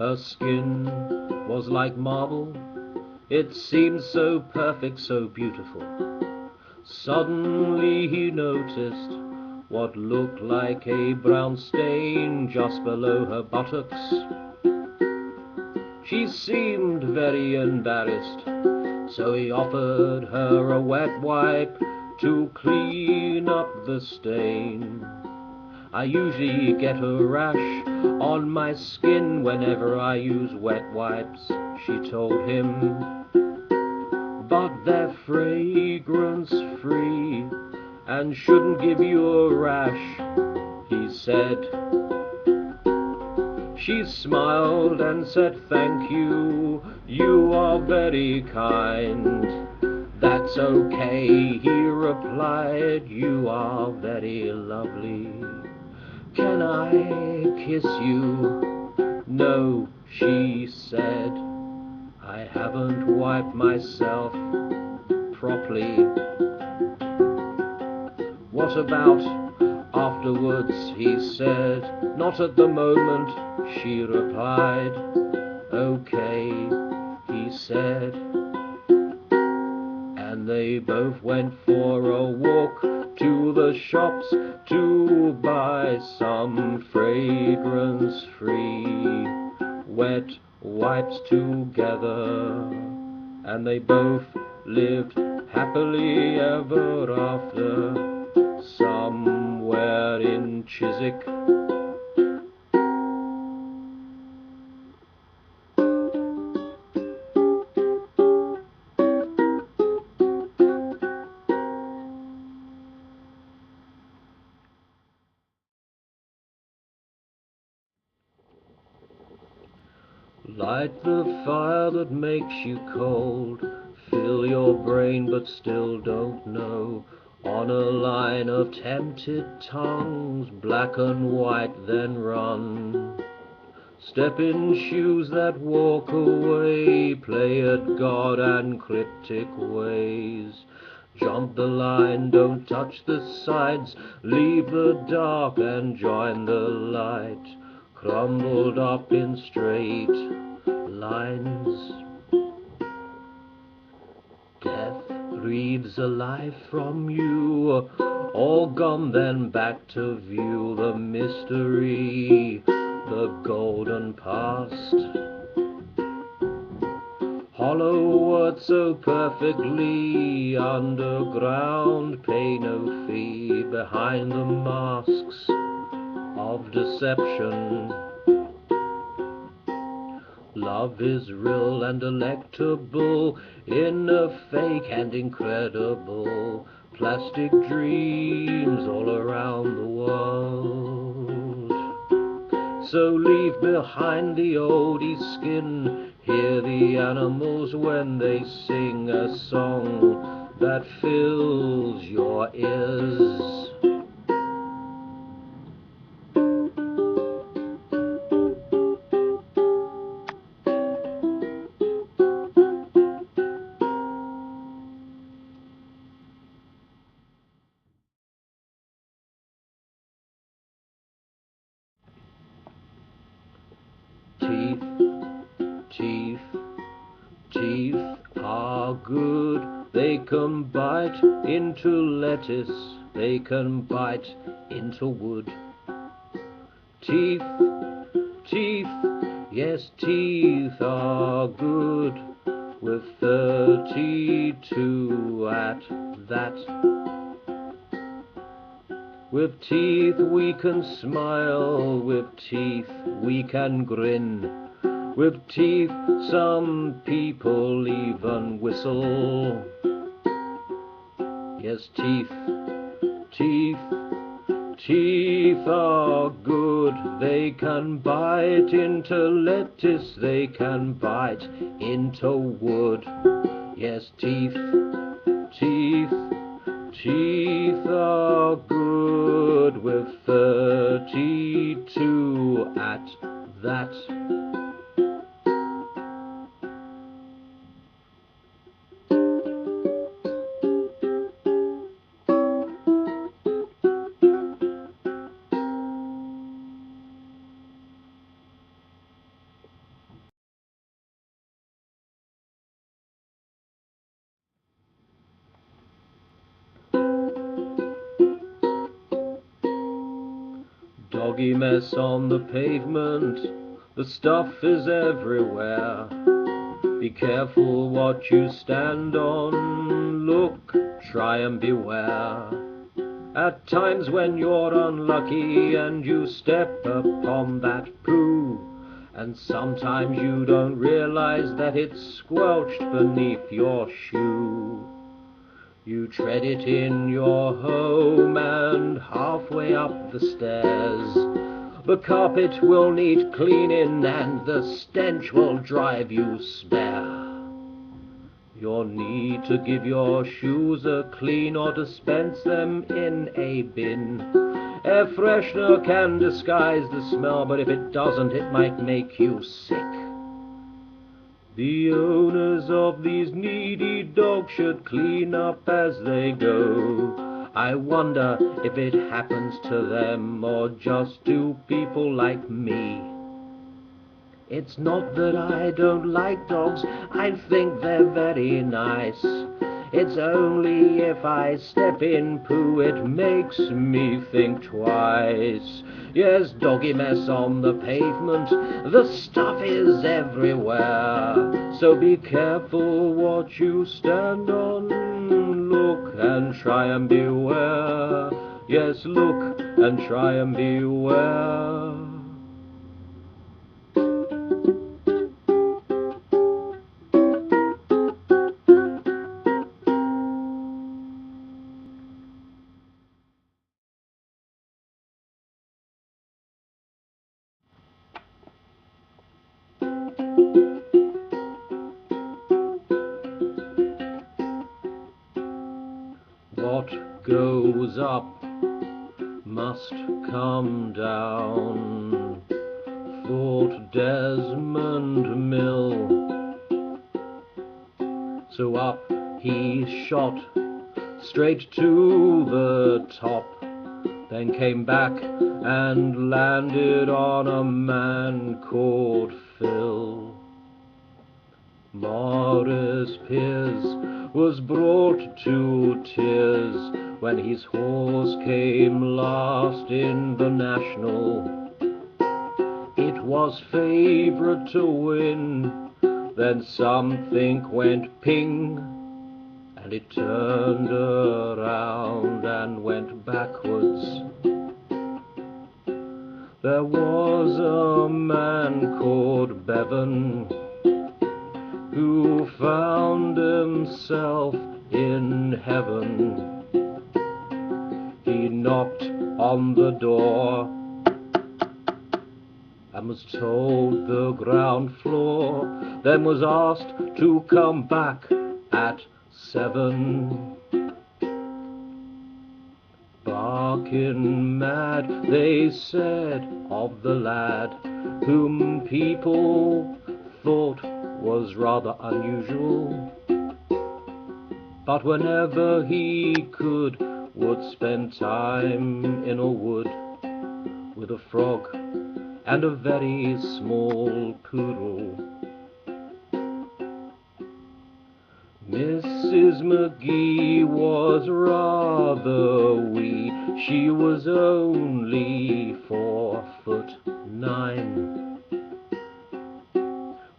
Her skin was like marble, it seemed so perfect, so beautiful. Suddenly he noticed what looked like a brown stain just below her buttocks. She seemed very embarrassed, so he offered her a wet wipe to clean up the stain. I usually get a rash on my skin whenever I use wet wipes, she told him, but they're fragrance-free and shouldn't give you a rash, he said. She smiled and said, thank you, you are very kind. That's okay, he replied, you are very lovely. Can I kiss you? No, she said, I haven't wiped myself properly. What about afterwards, he said. Not at the moment, she replied. Okay, he said. And they both went for a walk to the shops to buy some fragrance-free wet wipes together. And they both lived happily ever after, somewhere in Chiswick. Light the fire that makes you cold, fill your brain but still don't know, on a line of tempted tongues, black and white, then run. Step in shoes that walk away, play at God and cryptic ways. Jump the line, don't touch the sides, leave the dark and join the light, crumbled up in straight lines. Death breathes a life from you, all gone then back to view the mystery, the golden past. Hollow words so perfectly underground, pay no fee behind the masks of deception. Love is real and delectable in a fake and incredible plastic dreams all around the world. So leave behind the oldie skin, hear the animals when they sing a song that fills your ears. Teeth, teeth, teeth are good. They can bite into lettuce, they can bite into wood. Teeth, teeth, yes, teeth are good, with 32 at that. With teeth we can smile, with teeth we can grin. With teeth some people even whistle. Yes, teeth, teeth, teeth are good. They can bite into lettuce, they can bite into wood. Yes, teeth, teeth, teeth are good, with 32 at that. Doggy mess on the pavement, the stuff is everywhere. Be careful what you stand on, look, try and beware. At times when you're unlucky and you step upon that poo, and sometimes you don't realize that it's squelched beneath your shoe. You tread it in your home and halfway up the stairs, the carpet will need cleaning and the stench will drive you spare. You'll need to give your shoes a clean or dispense them in a bin. Air freshener can disguise the smell, but if it doesn't, it might make you sick. The owners of these needy dogs should clean up as they go. I wonder if it happens to them or just to people like me. It's not that I don't like dogs, I think they're very nice. It's only if I step in poo it makes me think twice. Yes, doggy mess on the pavement, the stuff is everywhere. So be careful what you stand on, look and try and beware. Yes, look and try and beware. What goes up must come down, thought Desmond Mill. So up he shot, straight to the top, then came back and landed on a man called Phil. Morris Piers was brought to tears when his horse came last in the National. It was favourite to win, then something went ping, and it turned around and went backwards. There was a man called Bevan who found himself in heaven. He knocked on the door and was told the ground floor, then was asked to come back at 7. Barking mad, they said of the lad, whom people thought was rather unusual, but whenever he could, would spend time in a wood with a frog and a very small poodle. Mrs. McGee was rather wee, she was only 4'9".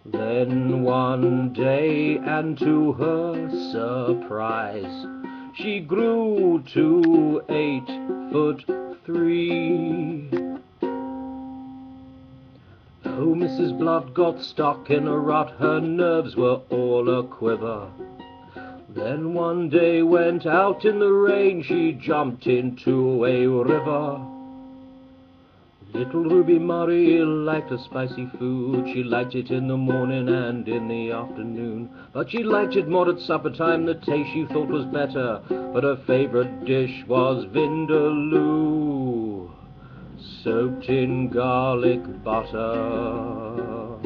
Then one day, and to her surprise, she grew to 8'3". Oh, Mrs. Blood got stuck in a rut, her nerves were all a-quiver. Then one day went out in the rain, she jumped into a river. Little Ruby Murray liked a spicy food. She liked it in the morning and in the afternoon, but she liked it more at supper time. The taste she thought was better, but her favourite dish was vindaloo, soaked in garlic butter.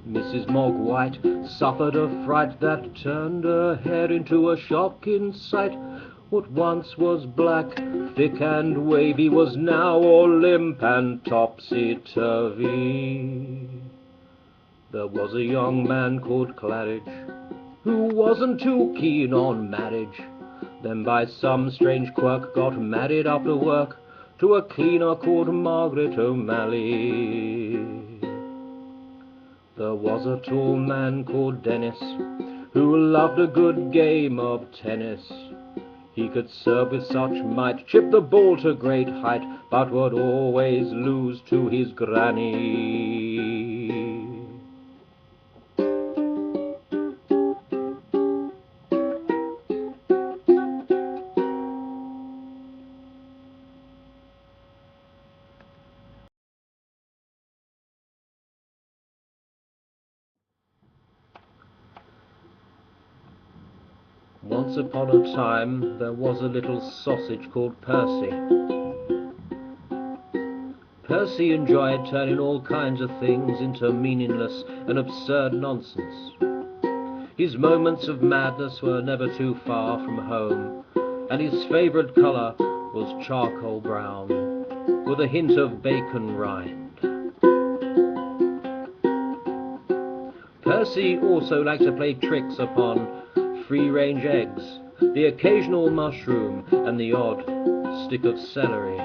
Mrs. Mogg White suffered a fright that turned her hair into a shocking sight. What once was black, thick and wavy, was now all limp and topsy-turvy. There was a young man called Claridge, who wasn't too keen on marriage, then by some strange quirk got married after work to a cleaner called Margaret O'Malley. There was a tall man called Dennis, who loved a good game of tennis. He could serve with such might, chip the ball to great height, but would always lose to his granny. Once upon a time there was a little sausage called Percy. Percy enjoyed turning all kinds of things into meaningless and absurd nonsense. His moments of madness were never too far from home, and his favourite colour was charcoal brown, with a hint of bacon rind. Percy also liked to play tricks upon free-range eggs, the occasional mushroom, and the odd stick of celery.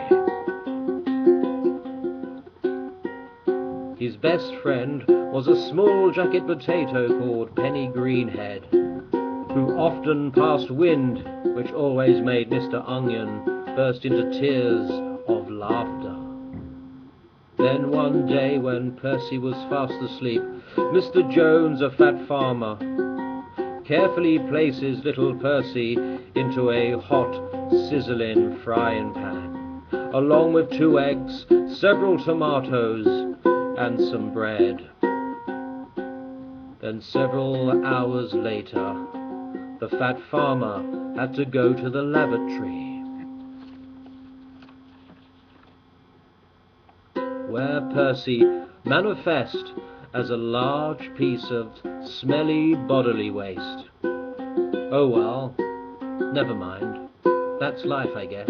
His best friend was a small jacket potato called Penny Greenhead, who often passed wind, which always made Mr. Onion burst into tears of laughter. Then one day, when Percy was fast asleep, Mr. Jones, a fat farmer, carefully places little Percy into a hot, sizzling frying pan, along with 2 eggs, several tomatoes, and some bread. Then several hours later, the fat farmer had to go to the lavatory, where Percy manifest as a large piece of smelly bodily waste. Oh well, never mind. That's life, I guess.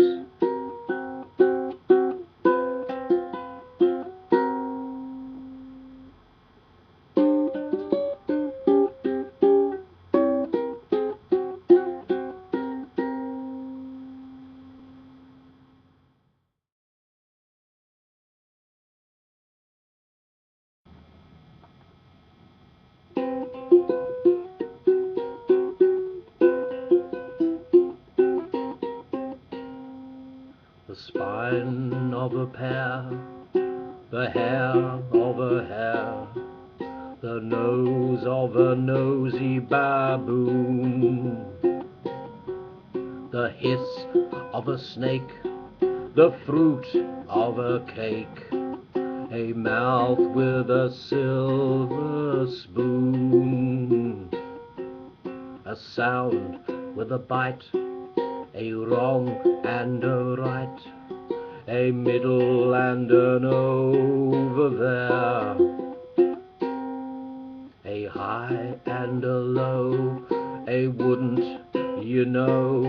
The spine of a pear, the hair of a hare, the nose of a nosy baboon, the hiss of a snake, the fruit of a cake, a mouth with a silver spoon, a sound with a bite, a wrong and a right, a middle and an over there, a high and a low, a wouldn't you know,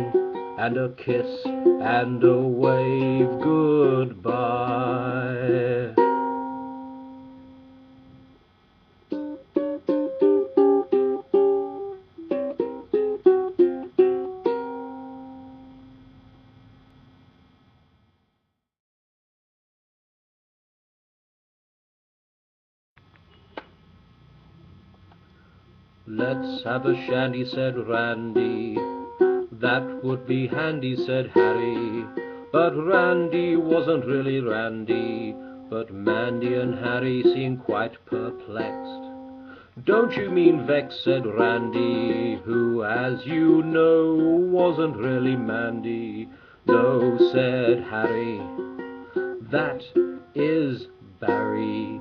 and a kiss and a wave goodbye. Let's have a shandy, said Randy. That would be handy, said Harry. But Randy wasn't really Randy, but Mandy and Harry seemed quite perplexed. Don't you mean vexed, said Randy, who, as you know, wasn't really Mandy. No, said Harry, that is Barry.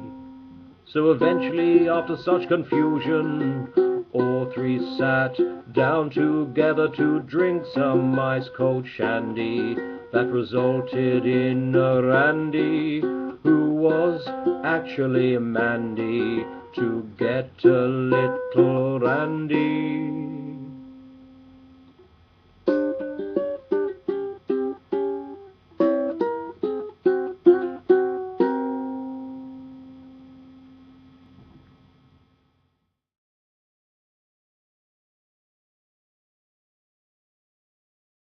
So eventually, after such confusion, all 3 sat down together to drink some ice-cold shandy that resulted in a Randy, who was actually Mandy, to get a little Randy.